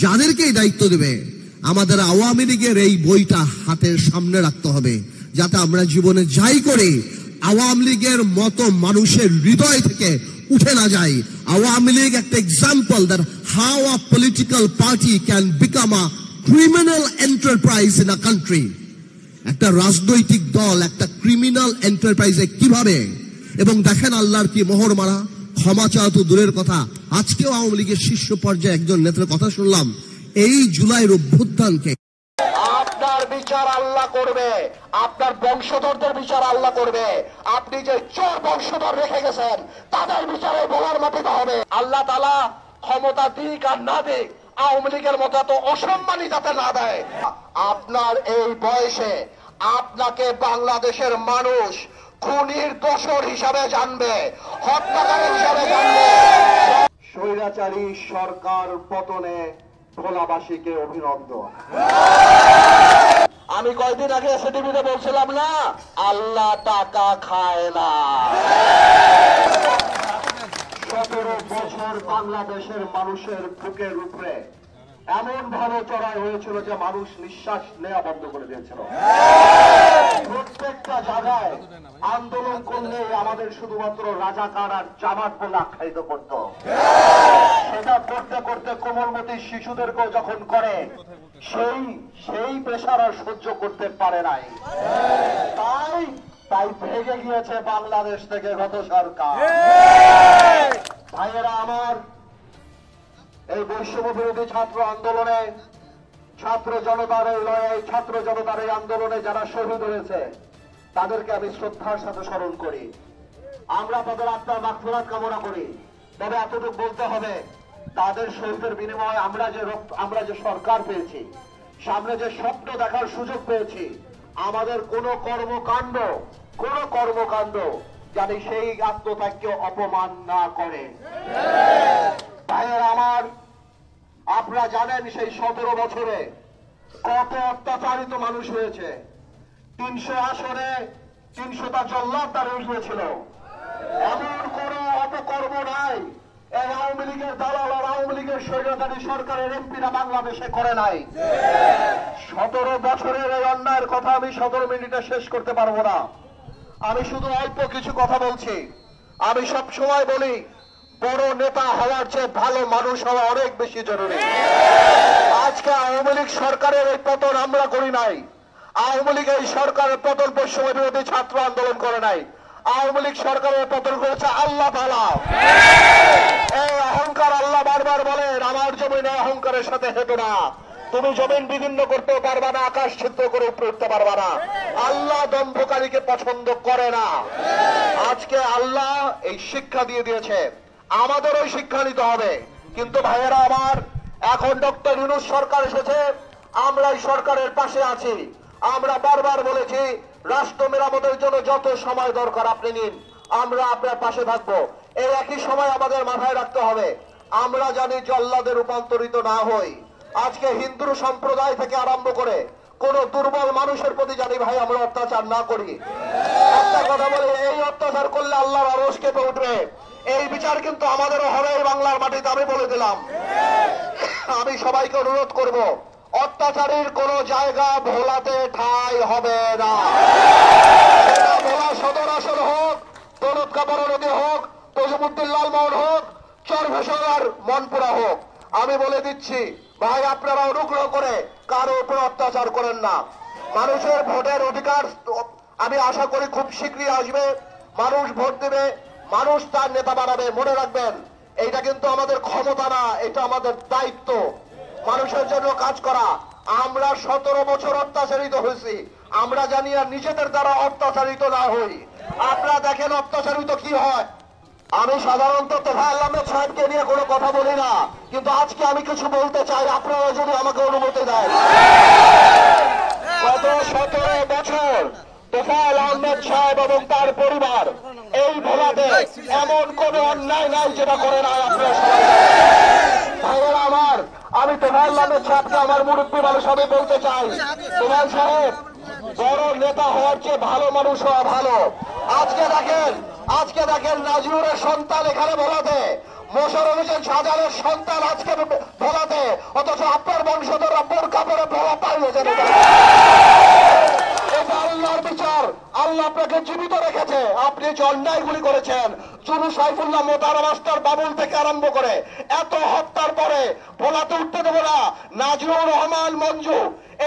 S4: যাদেরকেই দায়িত্ব দেবে, আমাদের আওয়ামী লীগের এই বইটা হাতের সামনে রাখতে হবে, যাতে আমরা জীবনে যাই করি আওয়ামী লীগের মতো মানুষের হৃদয় থেকে উঠে না যায়। আওয়ামী লীগ একটা example that how a political party can become a criminal enterprise in a country. একটা রাজনৈতিক দল একটা ক্রিমিনাল এন্টারপ্রাইজে কিভাবে, এবং দেখেন আল্লাহর কি মোহর মারা। ক্ষমা চাওয়া তো দূরের কথা, আজকেও আওয়ামী লীগের শীর্ষ পর্যায়ে একজন নেতার কথা শুনলাম, এই জুলাইয়ের অভ্যুত্থানকে
S3: আপনার বিচার আল্লাহ করবে, আপনার বংশধরদের বিচার আল্লাহ করবে। আপনি যে চোর বংশধর রেখে গেছেন তাদের বিচারে বলার মাটিতে হবে। আল্লাহ তাআলা ক্ষমতা দিক আর না দিক, আওয়ামী লীগের মতো এত অসম্মানী যাতে না দেয়। আপনার এই বয়সে আপনাকে বাংলাদেশের মানুষ খুনির দোষর হিসাবে জানবে, হত্যাকারী হিসাবে জানবে। স্বৈরাচারী সরকার পতনে ভোলাবাসীকে অভিনন্দন। আমি কয়েকদিন আগে এসটিভিতে বলছিলাম না, আল্লাহ টাকা খায় না। 17 বছর বাংলাদেশের মানুষের বুকের উপরে এমন ভাবে চড়াই হয়েছিল যে মানুষ নিঃশ্বাস নেওয়া বন্ধ করে দিয়েছিল। প্রত্যেকটা জায়গায় আন্দোলন করলে আমাদের শুধুমাত্র রাজাকার আর জামাত বলে আখ্যায়িত করত। সেটা করতে করতে কোমলমতি শিশুদেরকেও যখন করে, সেই প্রেসার আর সহ্য করতে পারে নাই। তাই ভেঙে গিয়েছে বাংলাদেশ থেকে গত সরকার। ভাইয়েরা আমার, এই বৈষম্য বিরোধী ছাত্র আন্দোলনে, ছাত্র জনতার এই লড়াই, ছাত্র জনতার এই আন্দোলনে যারা শহীদ হয়েছে তাদেরকে আমি শ্রদ্ধার সাথে স্মরণ করি। আমরা তাদের আত্মার মাগফিরাত কামনা করি। তবে এতটুকু বলতে হবে, তাদের শহীদের বিনিময়ে আমরা যে সরকার পেয়েছি, সামনে যে স্বপ্ন দেখার সুযোগ পেয়েছি, আমাদের কোনো কর্মকাণ্ড জানি সেই আত্মত্যাগকে অপমান না করে। ভাইয়েরা আমার, আপনারা জানেন সেই 17 বছরে কত অত্যাচারিত মানুষ হয়েছে। 300 আসনে 300টা জল্লাদ দাঁড়িয়ে গিয়েছিল। এমন কোন অপকর্ম নাই এই আওয়ামী লীগের দালাল আর আওয়ামী লীগের স্বৈরাচারী সরকারের এমপিরা বাংলাদেশে করে নাই। 17 বছরের এই অন্যায়ের কথা আমি 17 মিনিটে শেষ করতে পারবো না। আমি শুধু অল্প কিছু কথা বলছি। আমি সব সময় বলি, বড় নেতা হওয়ার চেয়ে ভালো মানুষ হওয়া অনেক বেশি জরুরি। আজকে আওয়ামী লীগ সরকারের এই পতন আমরা করি নাই। আওয়ামী লীগ এই সরকারের পতন বৈষম্য বিরোধী ছাত্র আন্দোলন করে নাই। আওয়ামী লীগ সরকারের পতন করেছে আল্লাহ তাআলা। এই অহংকার, আল্লাহ বারবার বলেন, আমার জমিনে অহংকারের সাথে হেঁটো না। তুমি জমিন বিভিন্ন করতেও পারবা না, আকাশ ছিদ্র করে উপরে উঠতে পারবা না। আল্লাহ দম্ভকারীকে পছন্দ করে না। আজকে আল্লাহ এই শিক্ষা দিয়ে দিয়েছে, আমাদেরও শিক্ষা নিতে হবে। কিন্তু ভাইয়েরা আমার, এখন ডক্টর ইউনূস সরকার এসেছে, আমরা এই সরকারের পাশে আছি। আমরা বারবার বলেছি, রাষ্ট্র মেরামতের জন্য যত সময় দরকার আপনি নিন, আমরা আপনার পাশে থাকবো। এই একই সময় আমাদের মাথায় রাখতে হবে, আমরা জানি জল্লাদে রূপান্তরিত না হই। আজকে হিন্দু সম্প্রদায় থেকে আরম্ভ করে কোন দুর্বল মানুষের প্রতি জানি ভাই আমরা অত্যাচার না করি। একটা কথা বলি, এই অত্যাচার করলে আল্লাহর আরশ কেঁপে উঠবে। এই বিচার কিন্তু আমাদেরও হবে এই বাংলার মাটিতে, আমি বলে দিলাম। আমি সবাইকে অনুরোধ করব, অত্যাচারীর কোন জায়গা ভোলাতে ঠাঁই হবে না। সেটা ভোলা সদর আসন হোক, দৌলতকা বড় নদী হোক, তজিমুদ্দিন লালমোহন হোক, চরভেশন আর মনপুরা হোক। আমি বলে দিচ্ছি ভাই, আপনারা অনুগ্রহ করে কারো উপর অত্যাচার করেন না। মানুষের ভোটের অধিকার আমি আশা করি খুব শীঘ্রই আসবে। মানুষ ভোট দেবে, মানুষ তার নেতা বানাবে। মনে রাখবেন, এইটা কিন্তু আমাদের ক্ষমতা না, এটা আমাদের দায়িত্ব মানুষের জন্য কাজ করা। আমরা 17 বছর অত্যাচারিত হয়েছি, আমরা জানি আর নিজেদের দ্বারা অত্যাচারিত না হই। আপনারা দেখেন অত্যাচারিত কি হয়। আমি সাধারণত তোফা আহমেদ সাহেবকে নিয়ে কোনো কথা বলি না, কিন্তু আজকে আমি কিছু বলতে চাই, আপনারা যদি আমাকে অনুমতি দেন। গত 17 বছর তোফা আহমেদ সাহেব এবং তার পরিবার এই ভোলাতে এমন কোন অন্যায় নাই যেটা করে নাই। আপনারা সবাই ভাইয়েরা আমার, আমি তোফা আহমেদ সাহেবকে আমার মুরব্বী মানুষ আমি বলতে চাই, তোফা সাহেব, বড় নেতা হওয়ার চেয়ে ভালো মানুষ হওয়া ভালো। আজকে দেখেন নাজিউরের সন্তান এখানে ভোলাতে, মোশাররফ হোসেন শাহজাহানের সন্তান আজকে ভোলাতে, অথচ আপনার বংশধররা বোরকা পরে ভোলা পাইয়ে যাবে। এটা আল্লাহর বিচার। আল্লাহ আপনাকে জীবিত রেখেছে। আপনি যে অন্যায়গুলি করেছেন, জুলু সাইফুল্লাহ, মোতারা মাস্টার, বাবুল থেকে আরম্ভ করে এত হত্যার পরে ভোলাতে উঠতে দেবো না। নাজিউর রহমান মঞ্জু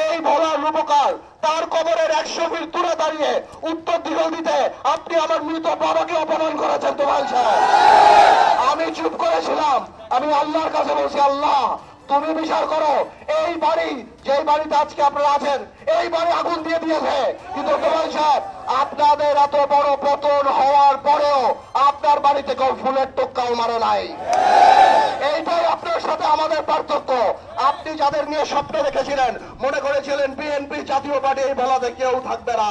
S3: এই ভোলার রূপকার, তার কবরের 100 ফিট দূরে দাঁড়িয়ে উত্তর দিগল দিতে আপনি আমার মৃত বাবাকে অপমান করেছেন। তো ভাই সাহেব, আমি চুপ করেছিলাম। আমি আল্লাহর কাছে বলছি, আল্লাহ তুমি বিচার করো। এই বাড়ি, যেই বাড়িতে আজকে আপনারা আছেন, এই বাড়ি আগুন দিয়ে দিয়েছে। কিন্তু তোমার সাহেব, আপনাদের এত বড় পতন হওয়ার পরেও আপনার বাড়িতে কেউ ফুলের টোক্কাও মারে নাই। এইটাই আপনার সাথে আমাদের পার্থক্য। আপনি যাদের নিয়ে স্বপ্ন দেখেছিলেন, মনে করেছিলেন বিএনপি জাতীয় পার্টি এই ভোলাতে কেউ থাকবে না,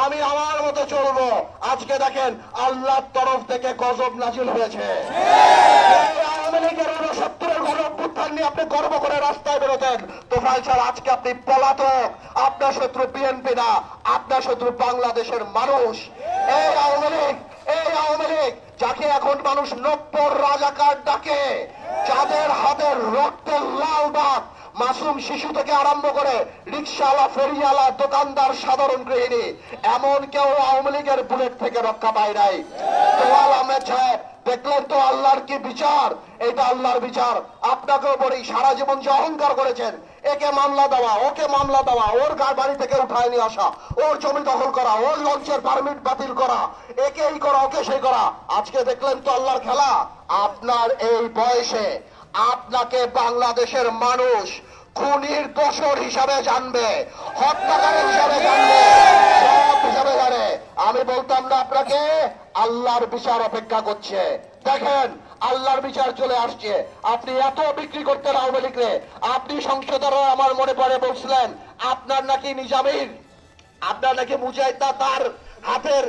S3: আমি আমার মতো চলবো। আজকে দেখেন আল্লাহর তরফ থেকে গজব নাজিল হয়েছে। আওয়ামী লীগের 69-এর গণঅভ্যুত্থান নিয়ে আপনি গর্ব করে রাস্তায় বেরোতেন। তো ভাই স্যার, আজকে আপনি পলাতক। আপনার শত্রু বিএনপি না, আপনার শত্রু বাংলাদেশের মানুষ। এই আওয়ামী লীগ যাকে এখন মানুষ নব্বর রাজাকার ডাকে, যাদের হাতের রক্তের লাল দাগ, মাসুম শিশু থেকে আরম্ভ করে রিক্সাওয়ালা, ফেরিওয়ালা, দোকানদার, সাধারণ গৃহিণী, এমন কেউ আওয়ামী লীগের বুলেট থেকে রক্ষা পায় নাই। তোয়াল আহমেদ সাহেব, দেখলেন তো আল্লাহর কি বিচার? এটা আল্লাহর বিচার। আপনাকেও বলি, সারা জীবন যে অহংকার করেছেন, একে মামলা দেওয়া, ওকে মামলা দেওয়া, ওর বাড়ি থেকে উঠায় নিয়ে আসা, ওর জমি দখল করা, ওর লঞ্চের পারমিট বাতিল করা, একে এই করা, ওকে সেই করা, আজকে দেখলেন তো আল্লাহর খেলা। আপনার এই বয়সে আপনাকে বাংলাদেশের মানুষ খুনির দোষর হিসাবে জানবে, হত্যাকারী হিসাবে জানবে, সব হিসাবে জানে। আমি বলতাম না আপনাকে, আল্লাহর বিচার অপেক্ষা করছে। দেখেন আল্লাহর বিচার চলে আসছে। আপনি এত বিক্রি করতেন আওয়ামী লীগকে। আপনি সংসদের, আমার মনে পড়ে বলছিলেন, আপনার নাকি নিজামীর, আপনার নাকি মুজাহিদা, তার হাতের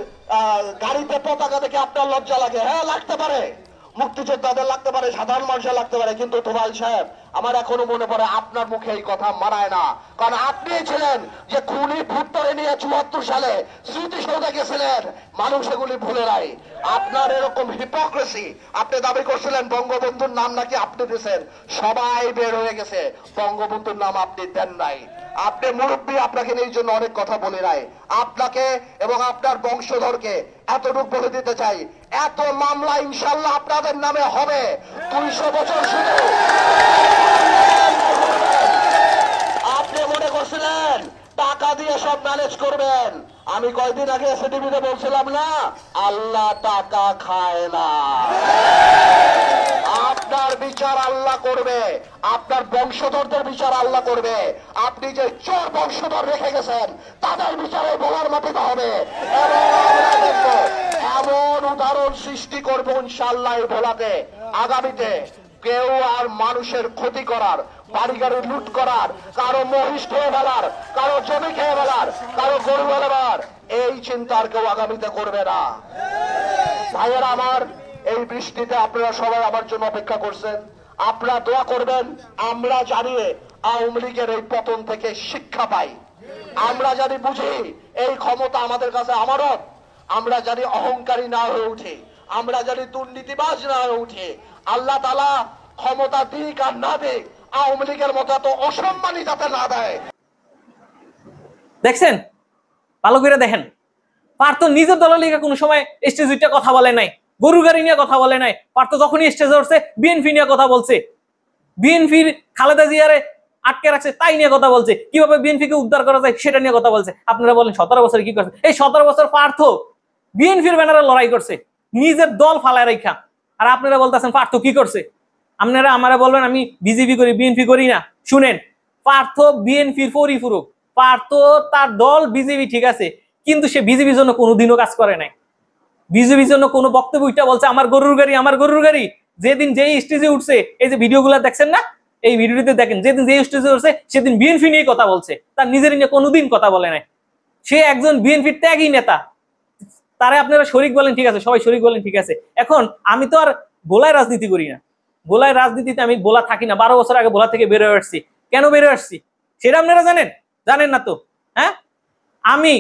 S3: গাড়িতে পতাকা দেখে আপনার লজ্জা লাগে। হ্যাঁ, লাগতে পারে। মুক্তিযোদ্ধাদের লাগতে পারে, সাধারণ মানুষের লাগতে পারে, কিন্তু তোফায়েল সাহেব আমার এখনো মনে পড়ে আপনার মুখে এই কথা মানায় না। কারণ আপনি ছিলেন যে খুনি ভুট্টোরে নিয়ে 74 সালে স্মৃতিসৌধে গেছিলেন, মানুষ এগুলি ভুলে নাই। আপনার এরকম হিপোক্রেসি, আপনি দাবি করছিলেন বঙ্গবন্ধুর নাম নাকি আপনি দিয়েছেন, সবাই বের হয়ে গেছে, বঙ্গবন্ধুর নাম আপনি দেন নাই। আপনি মুরব্বী, আপনাকে এই জন্য অনেক কথা বলে নাই। আপনাকে এবং আপনার বংশধরকে এতটুকু বলে দিতে চাই, এত মামলা ইনশাল্লাহ আপনাদের নামে হবে। 200 বছর শুধু আপনি মনে করছিলেন টাকা দিয়ে সব ম্যানেজ করবেন। আমি কয়েকদিন আগে এসএটিভিতে বলছিলাম না, আল্লাহ টাকা খায় না। আপনার বিচার আল্লাহ করবে, আপনার বংশধরদের বিচার আল্লাহ করবে। আপনি যে চোর বংশধর রেখে গেছেন তাদের বিচারে বলার মাটিতে হবে। এবং আমরা দেখব এমন উদাহরণ সৃষ্টি করবো ইনশাআল্লাহ এই ভোলাতে আগামীতে। কেউ আর মানুষের ক্ষতি করার, বাড়ি গাড়ি লুট করার, কারো মহিষ খেয়ে ফেলার, কারো জমি খেয়ে ফেলার, কারো গরু ফেলার এই চিন্তা আর কেউ আগামীতে করবে না। ভাইয়েরা আমার, এই বৃষ্টিতে আপনারা সবাই আমার জন্য অপেক্ষা করছেন, আপনারা দোয়া করবেন। আমরা জানিয়ে আওয়ামী লীগের এই পতন থেকে শিক্ষা পাই, আমরা জানি বুঝি এই ক্ষমতা আমাদের কাছে আমানত, আমরা জানি অহংকারী না হয়ে উঠি, আমরা জানি দুর্নীতিবাজ না হয়ে উঠি। আল্লাহ তাআলা ক্ষমতা দিক আর না দিক, আওয়ামী লীগের মতো এত অসম্মানী যাতে না দেয়।
S1: দেখছেন, ভালো করে দেখেন, পার্থ নিজের দলের লিগে কোনো সময় স্টেজে কথা বলে নাই, গরু গাড়ি নিয়ে কথা বলে নাই। পার্থ যখনই স্টেজে উঠছে বিএনপি নিয়ে কথা বলছে, বিএনপির খালেদা জিয়ারে আটকে রাখছে তাই নিয়ে কথা বলছে, কিভাবে বিএনপিকে উদ্ধার করা যায় সেটা নিয়ে কথা বলছে। আপনারা বলেন 17 বছর কি করছে? এই 17 বছর পার্থ বিএনপির ব্যানারে লড়াই করছে, নিজের দল ফালায় রেখা। আর আপনারা বলতেছেন পার্থ কি করছে? আপনারা আমারা বলবেন আমি বিজেপি করি, বিএনপি করি না। শুনেন, পার্থ বিএনপির পরিপূরক। পার্থ তার দল বিজেপি ঠিক আছে, কিন্তু সে বিজেপির জন্য কোনোদিনও কাজ করে নাই। বিজেপির জন্য কোনো বক্তব্য উঠা বলছে আমার গরুর গাড়ি, আমার গরুর গাড়ি। যেদিন যেই স্টেজে উঠছে, এই যে ভিডিওগুলো দেখছেন না, এই ভিডিওতে দেখেন, যেদিন যেই স্টেজে উঠছে সেদিন বিএনপি নিয়ে কথা বলছে, তার নিজের নিয়ে কোনোদিন কথা বলে নাই। সে একজন বিএনপির ত্যাগী নেতা। তারে আপনারা শরিক বলেন, ঠিক আছে, সবাই শরিক বলেন, ঠিক আছে। এখন আমি তো আর ভোলায় রাজনীতি করি না, ভোলায় রাজনীতিতে আমি ভোলা থাকি না। 12 বছর আগে ভোলা থেকে বের হয়ে আসছি। কেন বের হয়ে আসছি সেটা আপনারা জানেন? জানেন না তো? হ্যাঁ, আমি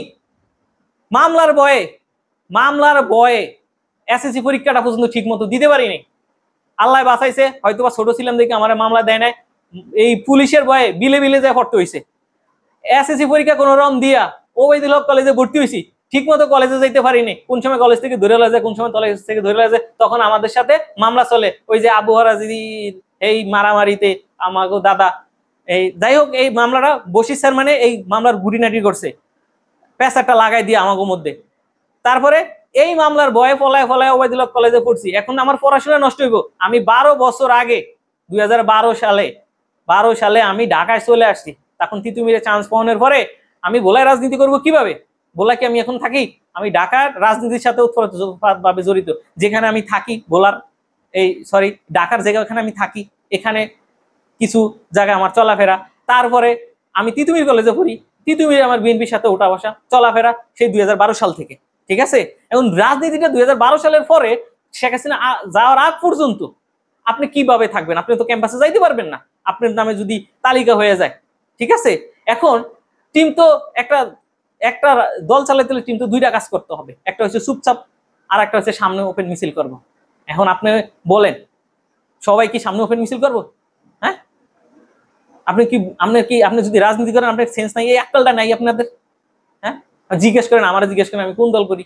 S1: মামলার ভয়ে এসএসসি পরীক্ষাটা পর্যন্ত ঠিক মতো দিতে পারিনি। আল্লাহ বাঁচাইছে, হয়তোবা ছোট ছিলাম দেখে আমার মামলা দেয় নাই। এই পুলিশের ভয়ে বিলে বিলে যায় পড়তে হয়েছে। এসএসসি পরীক্ষা কোনো রকম দিয়া ওবায়দুল হক কলেজে ভর্তি হয়েছি, ঠিক মতো কলেজে যাইতে পারিনি। কোন সময় কলেজ থেকে ধরে লাগে, কোন সময় কলেজ থেকে ধরে লাগে, তখন আমাদের সাথে মামলা চলে। ওই যে আবহাওয়ার এই মারামারিতে আমাকে দাদা, এই যাই হোক, এই মামলাটা বশির স্যার মানে এই মামলার গুটিনাটি করছে, পেঁচাটা লাগাই দিয়ে আমাকে মধ্যে। তারপরে এই মামলার ভয়ে ফলায় ওবায়দুল হক কলেজে পড়ছি। এখন আমার পড়াশোনা নষ্ট হইব। আমি 12 বছর আগে 2012 সালে আমি ঢাকায় চলে আসছি। তখন তিতুমিরে চান্স পাওয়ানোর পরে আমি ভোলায় রাজনীতি করব কিভাবে? ভোলা কি আমি এখন থাকি? আমি ঢাকার রাজনীতির সাথে ওতপ্রোতভাবে জড়িত। যেখানে আমি থাকি, ভোলার ঢাকার জায়গাখানে আমি থাকি, এখানে কিছু জায়গায় আমার চলাফেরা। তারপরে আমি তিতুমির কলেজে পড়ি, তিতুমিরে আমার বিএনপির সাথে ওঠা বসা চলাফেরা সেই 2012 সাল থেকে, ঠিক আছে। এখন রাজনীতিটা 2012 সালের পরে শেখ হাসিনা যাওয়ার আগ পর্যন্ত আপনি কিভাবে থাকবেন? আপনি তো ক্যাম্পাসে যাইতে পারবেন না, আপনার নামে যদি তালিকা হয়ে যায়, ঠিক আছে। এখন টিম তো একটা দল চালাইতে হলে টিম তো দুইটা কাজ করতে হবে, একটা হচ্ছে চুপচাপ, আর একটা হচ্ছে সামনে ওপেন মিছিল করব। এখন আপনি বলেন, সবাই কি সামনে ওপেন মিছিল করবো? হ্যাঁ, আপনি যদি রাজনীতি করেন আপনার সেন্স নাই, এই একটালটা নাই আপনাদের। হ্যাঁ, জিজ্ঞেস করেন, আমার জিজ্ঞেস করেন আমি কোন দল করি,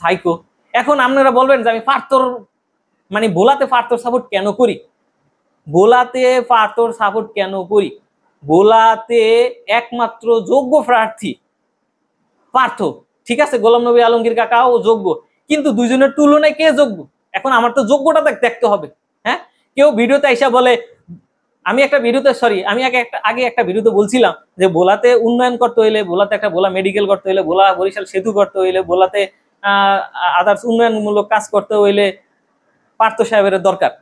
S1: সাইকো। এখন আপনারা বলবেন যে আমি পার্থর মানে ভোলাতে পার্থর সাপোর্ট কেন করি? ভোলাতে পার্থর সাপোর্ট কেন করি? ভোলাতে একমাত্র যোগ্য প্রার্থী পার্থ, ঠিক আছে। গোলাম নবী আলমগীর কাকাও যোগ্য, কিন্তু দুইজনের তুলনায় কে যোগ্য? এখন আমার তো যোগ্যটা দেখতে হবে। হ্যাঁ, কেউ ভিডিওতে আইসা বলে, আমি আগে একটা ভিডিওতে বলছিলাম যে ভোলাতে উন্নয়ন করতে হইলে, ভোলাতে একটা ভোলা মেডিকেল করতে হইলে, ভোলা বরিশাল সেতু করতে হইলে, ভোলাতে আদার্স উন্নয়নমূলক কাজ করতে হইলে পার্থ সাহেবের দরকার,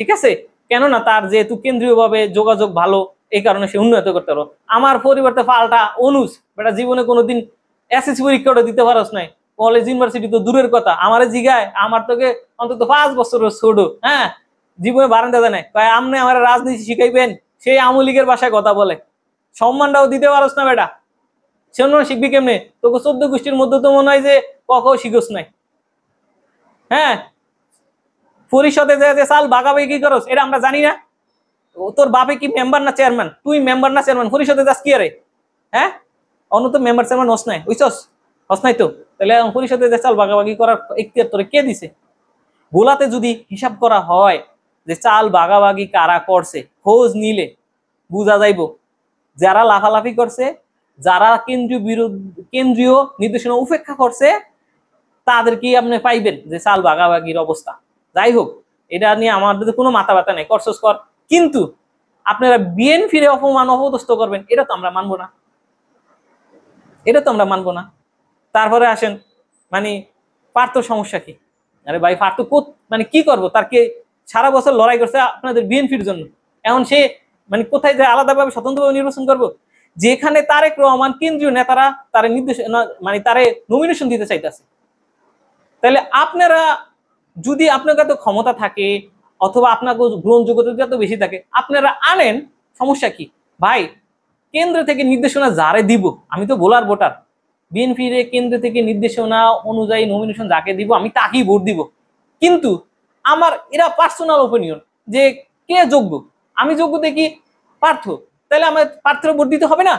S1: ঠিক আছে। কেননা তার যেহেতু কেন্দ্রীয়ভাবে যোগাযোগ ভালো, এই কারণে সে উন্নত করতে পারো। আমার পরিবর্তে পাল্টা অনুজ বেটা জীবনে কোনোদিন এসএসসি পরীক্ষাটা দিতে পারস নাই, কলেজ ইউনিভার্সিটি তো দূরের কথা, আমার জিগায় আমার তোকে অন্তত 5 বছরের ছোট, হ্যাঁ, জীবনে বারান্দা জানে কয় আমনে আমার রাজনীতি শিখাইবেন, সেই আওয়ামী লীগের ভাষায় কথা বলে, সম্মানটাও দিতে পারস না বেটা, সেজন্য শিখবি কেমনে? তোকে 14 গোষ্ঠীর মধ্যে তো মনে হয় যে কখনো শিখোস নাই। হ্যাঁ, পরিষদে যে চাল বাগাবাগি কি করস এটা আমরা জানি না? তোর বাপে কি মেম্বার না চেয়ারম্যান? তুই মেম্বার না চেয়ারম্যান? পরিষদে যাস কি আরে? হ্যাঁ, অন্য তো মেম্বার চেয়ারম্যান হস নাই, বুঝছস? হস নাই তো, তাহলে পরিষদে যে চাল বাগাবাগি করার এখতিয়ার তোরে কে দিছে? গোলাতে যদি হিসাব করা হয় যে চাল বাগাবাগি কারা করছে, খোঁজ নিলে বুঝা যাইব যারা লাফালাফি করছে, যারা কেন্দ্রীয় নির্দেশনা উপেক্ষা করছে, তাদেরকে আপনি পাইবেন যে চাল বাগাবাগির অবস্থা। যাই হোক, এটা নিয়ে আমাদের কোনো মাথা ব্যথা নেই, করছস কর, কিন্তু আপনারা বিএনপির অপমান অপদস্থ করবেন, এটা তো আমরা মানবো না, এটা তো আমরা মানবো না। তারপরে আসেন মানে পার্থ সমস্যা কি? আরে ভাই পার্থ মানে কি করবো, তার কে সারা বছর লড়াই করছে আপনাদের বিএনপির জন্য, এখন সে মানে কোথায় যায় আলাদাভাবে স্বতন্ত্রভাবে নির্বাচন করবো? যেখানে তারেক রহমান কেন্দ্রীয় নেতারা তার নির্দেশনা মানে তারে নমিনেশন দিতে চাইতেছে, তাহলে আপনারা যদি আপনার কাছে ক্ষমতা থাকে অথবা আপনার গ্রহণযোগ্যতা যত বেশি থাকে, আপনারা আনেন, সমস্যা কি ভাই? কেন্দ্র থেকে নির্দেশনা যারে দিব, আমি তো বোলার ভোটার, বিএনপির কেন্দ্র থেকে নির্দেশনা অনুযায়ী নমিনেশন যাকে দিব আমি তাকেই ভোট দিব, কিন্তু আমার এরা পার্সোনাল ওপিনিয়ন যে কে যোগ্য, আমি যোগ্য দেখি পার্থ, তাহলে আমার পার্থের ভোট দিতে হবে না?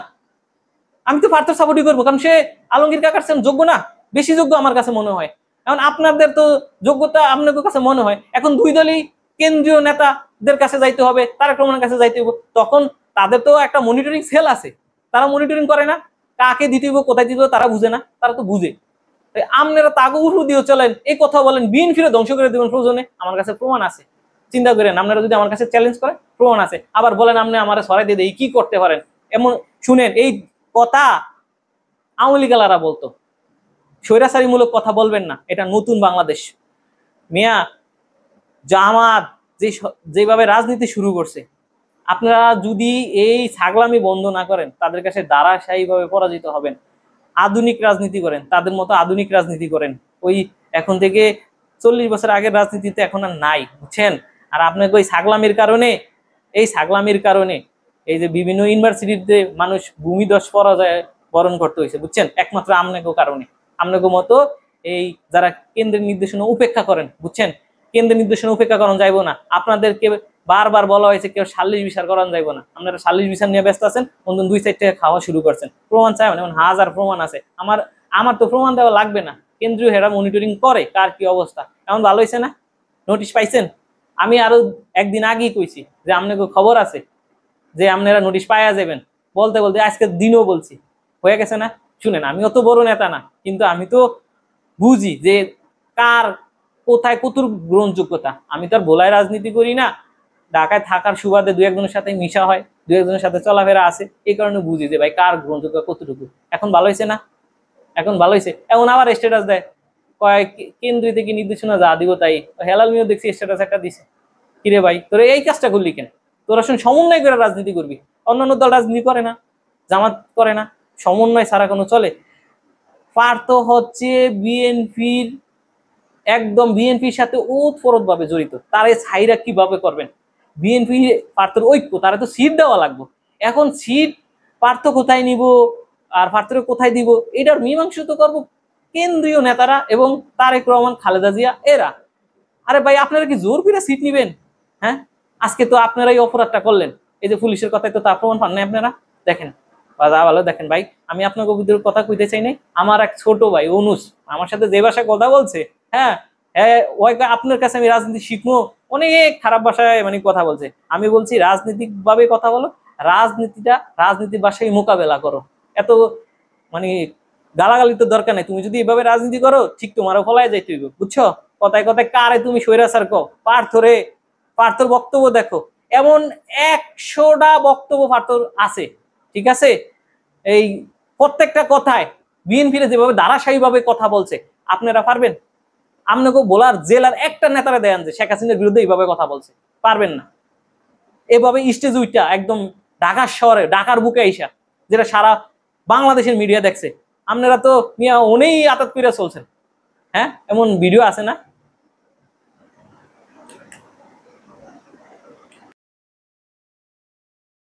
S1: আমি তো পার্থ সাপোর্টই করবো, কারণ সে আলমগীর কাকার চেয়ে যোগ্য না, বেশি যোগ্য আমার কাছে মনে হয়। এখন আপনাদের তো যোগ্যতা আপনাদের কাছে মনে হয়, এখন দুই দলই কেন্দ্রীয় নেতাদের কাছে যাইতে হবে, তারেক রহমানের কাছে যাইতে হবে, তখন তাদের তো একটা মনিটরিং সেল আছে, তারা মনিটরিং করে না, কাকে দিতে হবে কোথায় দিতে হবে তারা বুঝে না, তারা তো বুঝে। আপনারা তাকে উঠু দিয়ে চলেন, এই কথা বলেন বিএনপিরে ধ্বংস করে দেবেন প্রয়োজনে, আমার কাছে প্রমাণ আছে, চিন্তা করেন আপনারা যদি আমার কাছে চ্যালেঞ্জ করেন, প্রমাণ আছে। আবার বলেন আপনি আমার সরাই দিয়ে কি করতে পারেন, এমন শুনেন এই কথা আওয়ামী লীগালারা বলতো, স্বৈরাচারীমূলক কথা বলবেন না, এটা নতুন বাংলাদেশ মিয়া। জামাত যেভাবে রাজনীতি শুরু করছে, আপনারা যদি এই ছাগলামি বন্ধ না করেন, তাদের কাছে ধারাবাহিকভাবে পরাজিত হবেন। আধুনিক রাজনীতি করেন, তাদের মতো আধুনিক রাজনীতি করেন, ওই এখন থেকে 40 বছর আগের রাজনীতিতে এখন আর নাই, বুঝছেন? আর আপনাকে ওই ছাগলামির কারণে, এই ছাগলামির কারণে এই যে বিভিন্ন ইউনিভার্সিটিতে মানুষ ভূমিধস পরাজয় বরণ করতে হয়েছে, বুঝছেন? একমাত্র আপনাকে কারণে, আপনাকে মতো এই যারা কেন্দ্রের নির্দেশনা উপেক্ষা করেন, বুঝছেন? কেন্দ্রের নির্দেশনা উপেক্ষা করানো যাইব না, আপনাদেরকে বারবার বলা হয়েছে কেউ সালিশ বিচার করানো যাইব না, আপনারা সালিশ বিচার নিয়ে ব্যস্ত আছেন, অন্তত 2 সাইড থেকে খাওয়া শুরু করছেন। প্রমাণ চাই মানে হাজার প্রমাণ আছে, আমার তো প্রমাণ দেওয়া লাগবে না, কেন্দ্রীয় হেরা মনিটরিং করে কার কি অবস্থা। এখন ভালো হয়েছে না, নোটিশ পাইছেন? আমি আরো একদিন আগেই কইছি যে আপনাকে খবর আছে যে আপনারা নোটিশ পাইয়া যাবেন, বলতে বলতে আজকে দিনও বলছি, হয়ে গেছে না? শুনেন, আমি অত বড় নেতা না, কিন্তু আমি তো বুঝি যে কার কোথায় কতটুকু গ্রহণযোগ্যতা। আমি তো আর ভোলায় রাজনীতি করি না, ঢাকায় থাকার সুবাদে 2-1 সাথে মিশা হয়, 2-1 সাথে চলাফেরা আছে, এই কারণে বুঝি যে ভাই কার গ্রহণযোগ্য কতটুকু। এখন ভালো হয়েছে না? এখন ভালো হয়েছে। এখন আবার স্ট্যাটাস দেয় কয়েক কেন্দ্রীয় থেকে নির্দেশনা যা দিব তাই। হেলাল মিও দেখছি স্ট্যাটাস একটা দিছে, কিরে ভাই তোরা এই কাজটা করলি কেন? তোরা শুন সমন্বয় করে রাজনীতি করবি, অন্যান্য দল রাজনীতি করে না, জামাত করে না, সমন্বয় ছাড়া কোনো চলে? পার্থ হচ্ছে বিএনপির একদম বিএনপির সাথে ওতপ্রোত ভাবে জড়িত, তার এই ছাইরা কিভাবে করবেন? বিএনপি পার্থর ঐক্য, তারা তো সিট দেওয়া লাগবে। এখন সিট পার্থ কোথায় নিব আর পার্থরে কোথায় দিব, এটার মীমাংসা তো করবো কেন্দ্রীয় নেতারা এবং তারেক রহমান, খালেদা জিয়া এরা। আরে ভাই আপনারা কি জোর করে সিট নিবেন? হ্যাঁ, আজকে তো আপনারাই অপরাধটা করলেন, এই যে পুলিশের কথায় তো তা প্রমাণ পান নাই আপনারা। দেখেন ভালো দেখেন ভাই, আমি আপনাকে বিদ্রোহের কথা কইতে চাই নাই, আমার এক ছোট ভাই অনুজ আমার সাথে যে ভাষায় কথা বলছে, হ্যাঁ হ্যাঁ, ওই আপনার কাছে আমি রাজনীতি শিখবো, অনেক খারাপ ভাষায় মানে কথা বলছে। আমি বলছি রাজনৈতিক ভাবে কথা বলো, রাজনীতির ভাষায় মোকাবেলা করো, এত মানে গালাগালি তো দরকার নেই। তুমি যদি এভাবে রাজনীতি করো ঠিক তোমারও ফলায় যাইতে হইব, বুঝছো? কথায় কথায় কারে তুমি স্বৈরাচার কও, পার্থর বক্তব্য দেখো, এমন 100টা বক্তব্য পার্থর আছে, ঠিক আছে? এই প্রত্যেকটা কথায় বিএনপির যেভাবে ধারাবাহিক ভাবে কথা বলছে, আপনারা পারবেন? আপনাকে বলার জেলার একটা নেতারা দেন যে শেখ হাসিনার বিরুদ্ধে এইভাবে কথা বলছে, পারবেন না। এভাবে স্টেজ উইটা একদম ঢাকার শহরে, ঢাকার বুকে আইসা, যেটা সারা বাংলাদেশের মিডিয়া দেখছে, আপনারা তো মিয়া অনেই আতাত কইরা চলছেন। হ্যাঁ, এমন ভিডিও আছে না?